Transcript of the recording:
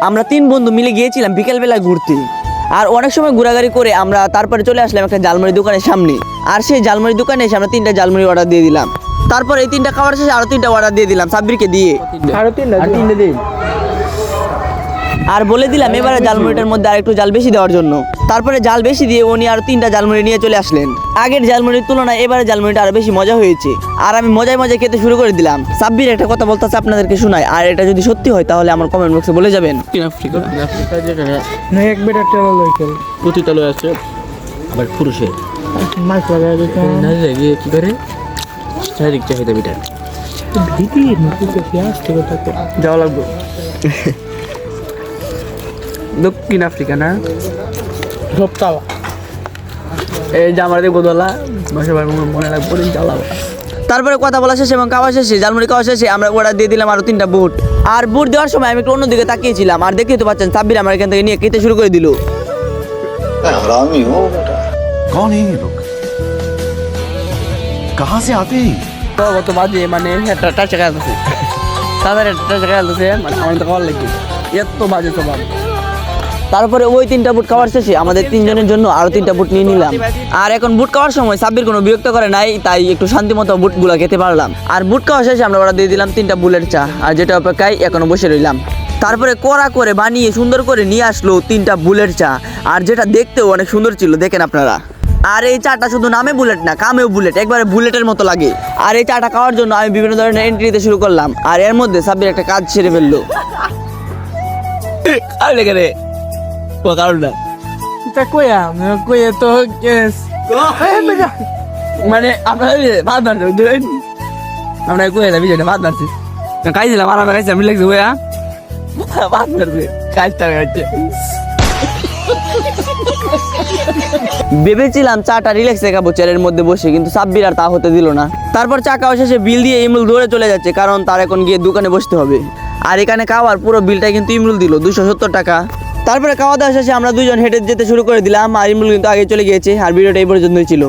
আমরা 3 বন্ধু মিলে গিয়েছিলাম বিকেলবেলা ঘুরতে। আর অনেক সময় ঘোরাঘুরি করে আমরা তারপরে চলে আসলাম একটা জালমুড়ি দোকানের সামনে। আর সেই জালমুড়ি দোকানে এসে আমরা 3টা জালমুড়ি অর্ডার দিয়ে দিলাম। তারপর এই 3টা খাওয়ার শেষে আরো 3টা অর্ডার দিয়ে দিলাম সাব্বিরকে দিয়ে। আরো তিনটা দিন। আর বলে দিলাম এবারে জালমুড়িটার মধ্যে আরেকটু জাল বেশি দেওয়ার জন্য। তারপরে জাল বেশি দিয়ে উনি আরো 3টা জালমুড়ি নিয়ে চলে আসলেন। আগের জালমুড়ির তুলনায় এবারে জালমুড়িটা আরো বেশি মজা হয়েছে। আর আমি মজায় মজায় খেতে শুরু করে দিলাম। সাব্বির একটা কথা বলতেছে আপনাদেরকে শোনায়, আর এটা যদি সত্যি হয় তাহলে আমার কমেন্ট বক্সে বলে যাবেন। আফ্রিকা যেখানে না এক বেটা টেলা লইকেল পতিতালয় আছে আবার পুরুষের মাছ লাগাই দিতে না গিয়ে কি করে শারীরিক চাহিদা মেটায়। ভিটি মুখে পেঁয়াজ থেকে থাকে যাওয়া লাগবে দক্ষিণ আফ্রিকা না সপ্তাহ এই যে আমাদের গোদলা মনে লাগবে চালাবো। তারপরে কথা বলা শেষে এবং খাওয়া শেষে জালমুড়ি খাওয়া শেষে আমরা অর্ডার দিয়ে দিলাম আরো 3টা বুট। আর বুট দেওয়ার সময় আমি একটু অন্যদিকে তাকিয়েছিলাম, আর দেখতেই তো পাচ্ছেন সাব্বির আমার এখান থেকে নিয়ে খেতে শুরু করে দিল। हरामी हो बेटा। कौन है ये लोग? कहाँ से आते हैं? কত বাজে মানে একটা টাচা খেলতেছে তাদের একটা টাচা খেলতেছে মানে আমার তো খাওয়ার লাগবে এত বাজে তো বাজে। তারপরে ওই 3টা বুট খাওয়ার শেষে আমাদের 3 জনের জন্য আরো 3টা বুট নিয়ে নিলাম। আর এখন বুট খাওয়ার সময় সাব্বির কোনো বিরক্ত করে নাই, তাই একটু শান্তি মতো বুটগুলো খেতে পারলাম। আর বুট খাওয়া শেষে আমরা অর্ডার দিয়ে দিলাম 3টা বুলেট চা, আর যেটা অপেক্ষায় এখনো বসে রইলাম। তারপরে কড়া করে বানিয়ে সুন্দর করে নিয়ে আসলো 3টা বুলেট চা, আর যেটা দেখতেও অনেক সুন্দর ছিল, দেখেন আপনারা। আর এই চাটা শুধু নামে বুলেট না, কামেও বুলেট, একবারে বুলেটের মতো লাগে। আর এই চাটা খাওয়ার জন্য আমি বিভিন্ন ধরনের এন্ট্রি দিতে শুরু করলাম। আর এর মধ্যে সাব্বির একটা কাজ সেরে ফেললো। আর লেগে রে কারণটা তা কইয়া তো কেস মানে আপনার ভাত মারছে আমরা কই না বিজয় ভাত মারছি খাইছিলাম আর আমরা খাইছি আমি লাগছে ওয়া ভাত মারছে কাজটা হচ্ছে। ভেবেছিলাম চাটা রিল্যাক্সে খাবো চেয়ারের মধ্যে বসে, কিন্তু সাব্বির আর তা হতে দিল না। তারপর চা খাওয়া শেষে বিল দিয়ে ইমরুল দৌড়ে চলে যাচ্ছে, কারণ তার এখন গিয়ে দোকানে বসতে হবে। আর এখানে খাওয়ার পুরো বিলটা কিন্তু ইমরুল দিল 270 টাকা। তারপরে খাওয়া দাওয়া শেষে আমরা 2জন হেঁটে যেতে শুরু করে দিলাম, আর ইমরুল কিন্তু আগে চলে গিয়েছে। আর ভিডিওটা এই পর্যন্তই ছিল।